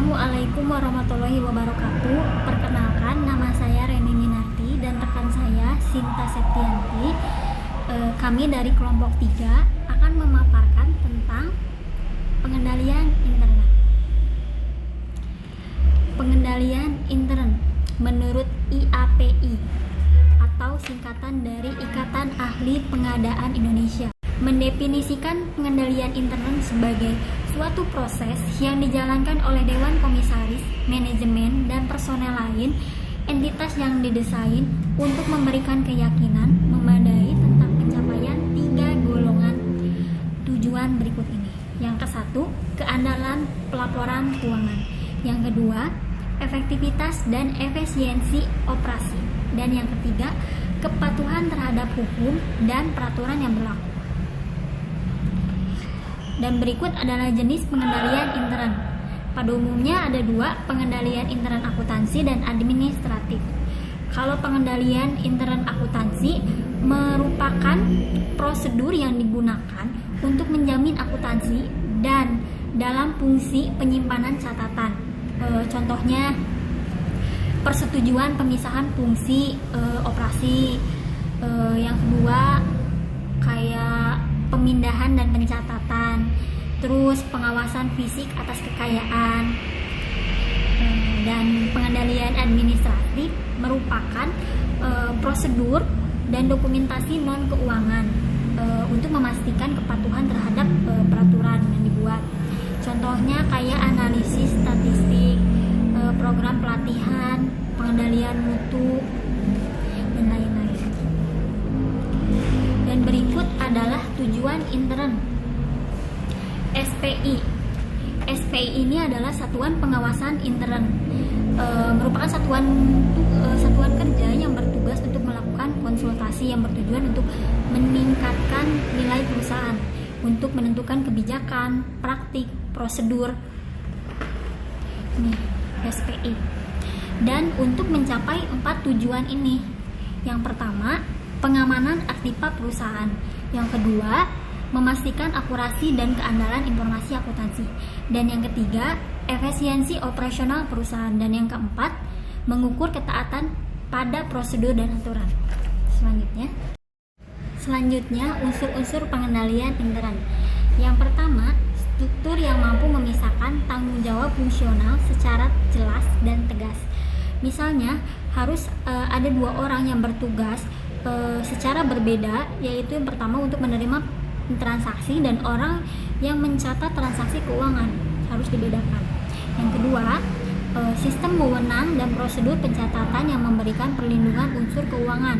Assalamualaikum warahmatullahi wabarakatuh. Perkenalkan, nama saya Reni Minarti dan rekan saya Sinta Septianti. Kami dari kelompok 3 akan memaparkan tentang pengendalian internet. Pengendalian internet menurut IAPI atau singkatan dari Ikatan Ahli Pengadaan Indonesia mendefinisikan pengendalian internet sebagai suatu proses yang dijalankan oleh Dewan Komisaris, manajemen, dan personel lain entitas yang didesain untuk memberikan keyakinan memadai tentang pencapaian 3 golongan tujuan berikut ini. Yang ke-1, keandalan pelaporan keuangan. Yang kedua, efektivitas dan efisiensi operasi. Dan yang ketiga, kepatuhan terhadap hukum dan peraturan yang berlaku. Dan berikut adalah jenis pengendalian intern. Pada umumnya ada 2, pengendalian intern akuntansi dan administratif. Kalau pengendalian intern akuntansi merupakan prosedur yang digunakan untuk menjamin akuntansi dan dalam fungsi penyimpanan catatan. Contohnya persetujuan pemisahan fungsi operasi. Yang kedua kayak pemindahan dan pencatatan, terus pengawasan fisik atas kekayaan, dan pengendalian administratif merupakan prosedur dan dokumentasi non keuangan untuk memastikan kepatuhan terhadap peraturan yang dibuat. Contohnya kayak analisis statistik, program pelatihan, pengendalian mutu, dan lain-lain. Dan berikut adalah tujuan intern. SPI. SPI ini adalah Satuan Pengawasan Intern. Merupakan satuan kerja yang bertugas untuk melakukan konsultasi yang bertujuan untuk meningkatkan nilai perusahaan, untuk menentukan kebijakan, praktik, prosedur. Nih, SPI. Dan untuk mencapai 4 tujuan ini. Yang pertama, pengamanan aktiva perusahaan. Yang kedua, memastikan akurasi dan keandalan informasi akuntansi. Dan yang ketiga, efisiensi operasional perusahaan. Dan yang keempat, mengukur ketaatan pada prosedur dan aturan. Selanjutnya, unsur-unsur pengendalian intern. Yang pertama, struktur yang mampu memisahkan tanggung jawab fungsional secara jelas dan tegas. Misalnya, harus ada 2 orang yang bertugas secara berbeda, yaitu yang pertama untuk menerima transaksi dan orang yang mencatat transaksi keuangan harus dibedakan. Yang kedua, sistem wewenang dan prosedur pencatatan yang memberikan perlindungan unsur keuangan.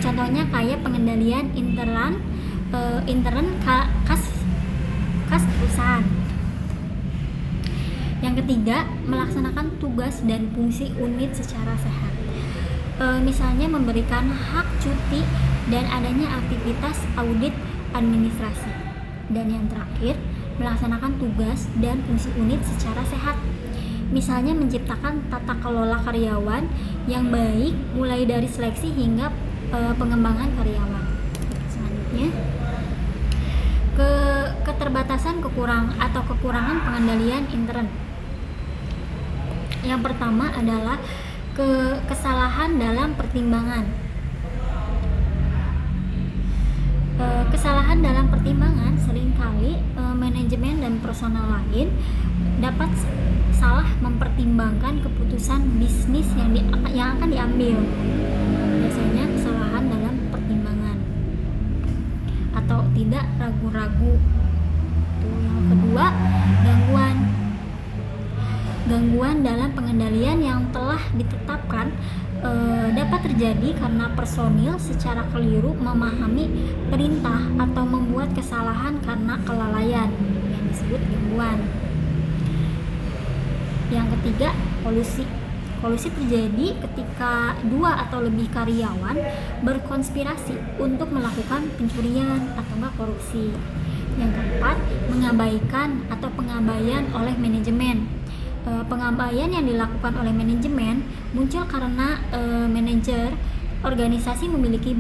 Contohnya kayak pengendalian intern kas perusahaan. Yang ketiga, melaksanakan tugas dan fungsi unit secara sehat. Misalnya memberikan hak cuti dan adanya aktivitas audit administrasi. Dan yang terakhir, melaksanakan tugas dan fungsi unit secara sehat. Misalnya menciptakan tata kelola karyawan yang baik mulai dari seleksi hingga pengembangan karyawan. Selanjutnya, keterbatasan kekurangan pengendalian intern. Yang pertama adalah kesalahan dalam pertimbangan. Kesalahan dalam pertimbangan seringkali manajemen dan personal lain dapat salah mempertimbangkan keputusan bisnis yang akan diambil. Biasanya kesalahan dalam pertimbangan atau tidak ragu-ragu. Yang kedua, gangguan dalam pengendalian yang telah ditetapkan dapat terjadi karena personil secara keliru memahami perintah atau membuat kesalahan karena kelalaian, yang disebut gangguan. Yang ketiga, kolusi. Kolusi terjadi ketika 2 atau lebih karyawan berkonspirasi untuk melakukan pencurian atau korupsi. Yang keempat, mengabaikan atau pengabaian oleh manajemen. Pengabaian yang dilakukan oleh manajemen muncul karena manajer organisasi memiliki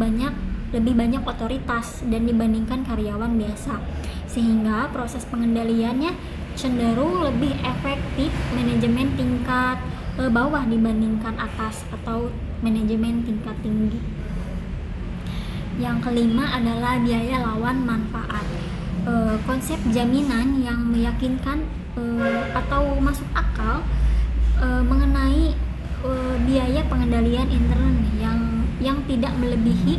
lebih banyak otoritas dan dibandingkan karyawan biasa, sehingga proses pengendaliannya cenderung lebih efektif manajemen tingkat bawah dibandingkan atas atau manajemen tingkat tinggi. Yang kelima adalah biaya lawan manfaat. Konsep jaminan yang meyakinkan atau masuk akal mengenai biaya pengendalian intern yang tidak melebihi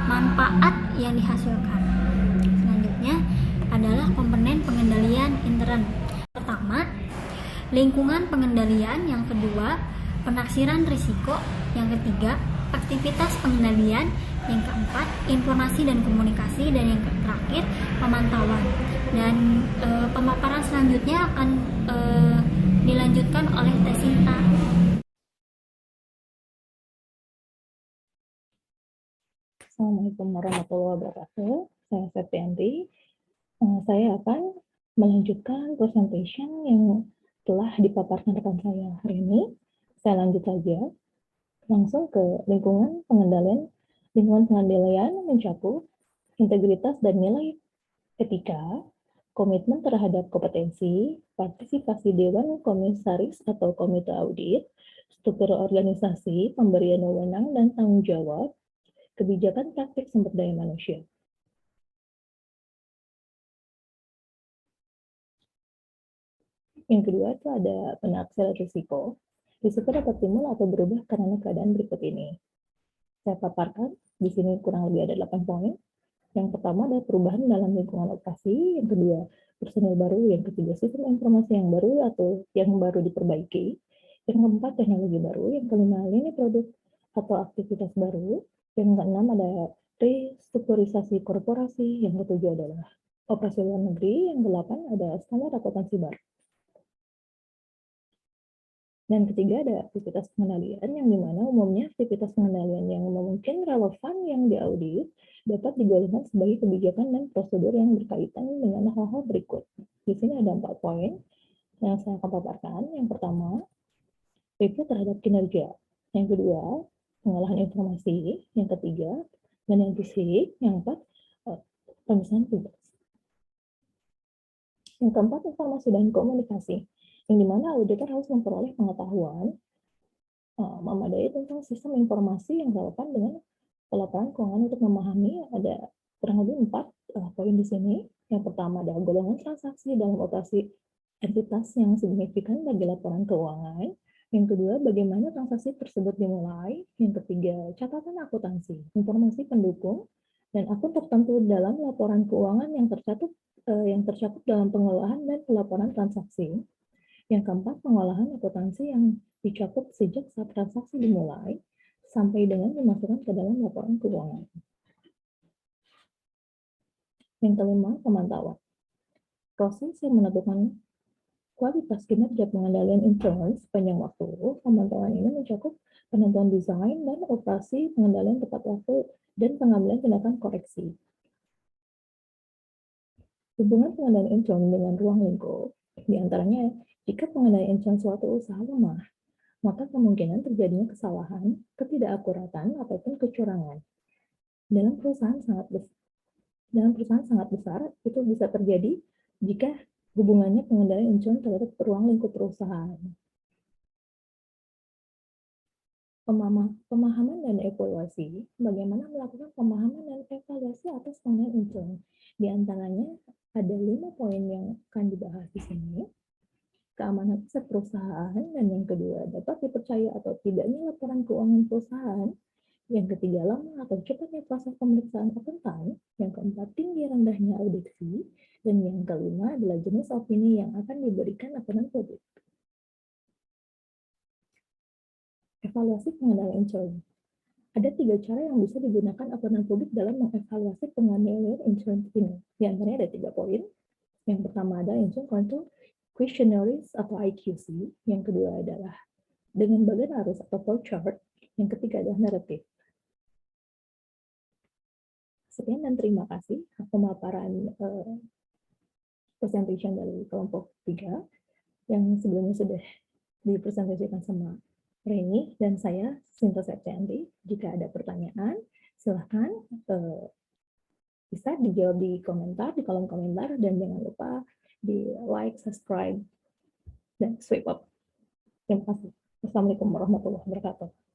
manfaat yang dihasilkan. Selanjutnya adalah komponen pengendalian intern. Pertama, lingkungan pengendalian. Yang kedua, penaksiran risiko. Yang ketiga, aktivitas pengendalian. Yang keempat, informasi dan komunikasi. Dan yang terakhir, pemantauan. Dan pemaparan selanjutnya akan dilanjutkan oleh Tesinta. Assalamualaikum warahmatullahi wabarakatuh. Saya Septianti. Saya akan melanjutkan presentation yang telah dipaparkan rekan saya hari ini. Saya lanjut saja langsung ke lingkungan pengendalian. Lingkungan pengendalian mencakup integritas dan nilai etika, komitmen terhadap kompetensi, partisipasi dewan komisaris atau komite audit, struktur organisasi, pemberian wewenang dan tanggung jawab, kebijakan praktik sumber daya manusia. Yang kedua itu ada penaksiran risiko. Risiko dapat timbul atau berubah karena keadaan berikut ini. Saya paparkan, di sini kurang lebih ada 8 poin. Yang pertama ada perubahan dalam lingkungan operasi, yang kedua personil baru, yang ketiga sistem informasi yang baru atau yang baru diperbaiki, yang keempat teknologi baru, yang kelima lini produk atau aktivitas baru, yang keenam ada restrukturisasi korporasi, yang ketujuh adalah operasi luar negeri, yang kedelapan ada standar akuntansi baru. Dan ketiga ada aktivitas pengendalian, yang dimana umumnya aktivitas pengendalian yang mungkin relevan yang diaudit dapat digolongkan sebagai kebijakan dan prosedur yang berkaitan dengan hal-hal berikut. Di sini ada 4 poin yang saya akan paparkan. Yang pertama, review terhadap kinerja. Yang kedua, pengolahan informasi. Yang ketiga, manajemen fisik. Yang keempat, pemisahan tugas. Yang keempat, informasi dan komunikasi, yang dimana auditor harus memperoleh pengetahuan memadai tentang sistem informasi yang relevan dengan pelaporan keuangan untuk memahami. Ada kurang lebih 4 poin di sini. Yang pertama adalah golongan transaksi dalam operasi entitas yang signifikan bagi laporan keuangan. Yang kedua, bagaimana transaksi tersebut dimulai. Yang ketiga, catatan akuntansi, informasi pendukung, dan akun tertentu dalam laporan keuangan yang tercakup dalam pengolahan dan pelaporan transaksi. Yang keempat, pengolahan akuntansi yang dicakup sejak saat transaksi dimulai sampai dengan dimasukkan ke dalam laporan keuangan. Yang kelima, pemantauan. Proses yang menentukan kualitas kinerja pengendalian intern sepanjang waktu. Pemantauan ini mencakup penentuan desain dan operasi pengendalian tepat waktu dan pengambilan tindakan koreksi. Hubungan pengendalian intern dengan ruang lingkup, diantaranya jika pengendalian intern suatu usaha lemah, maka kemungkinan terjadinya kesalahan, ketidakakuratan, ataupun kecurangan. Dalam perusahaan sangat besar, itu bisa terjadi jika hubungannya pengendalian intern terhadap ruang lingkup perusahaan. Pemahaman dan evaluasi. Bagaimana melakukan pemahaman dan evaluasi atas pengendalian intern? Di antaranya ada 5 poin yang akan dibahas di sini. Keamanan aset perusahaan, dan yang kedua dapat dipercaya atau tidaknya laporan keuangan perusahaan. Yang ketiga, lama atau cepatnya proses pemeriksaan akuntan. Yang keempat, tinggi rendahnya audit fee. Dan yang kelima adalah jenis opini yang akan diberikan akuntan publik. Evaluasi pengendalian intern. Ada 3 cara yang bisa digunakan akuntan publik dalam mengevaluasi pengendalian intern ini. Di antaranya ada 3 poin. Yang pertama ada intern control questionnaires atau IQC. Yang kedua adalah dengan bagian arus atau flow chart. Yang ketiga adalah naratif. Sekian dan terima kasih pemaparan presentation dari kelompok 3 yang sebelumnya sudah dipresentasikan sama Reni dan saya, Sinta Septianti. Jika ada pertanyaan, silahkan bisa dijawab di komentar, di kolom komentar, dan jangan lupa di like, subscribe, dan swipe up. Terima kasih. Assalamualaikum warahmatullahi wabarakatuh.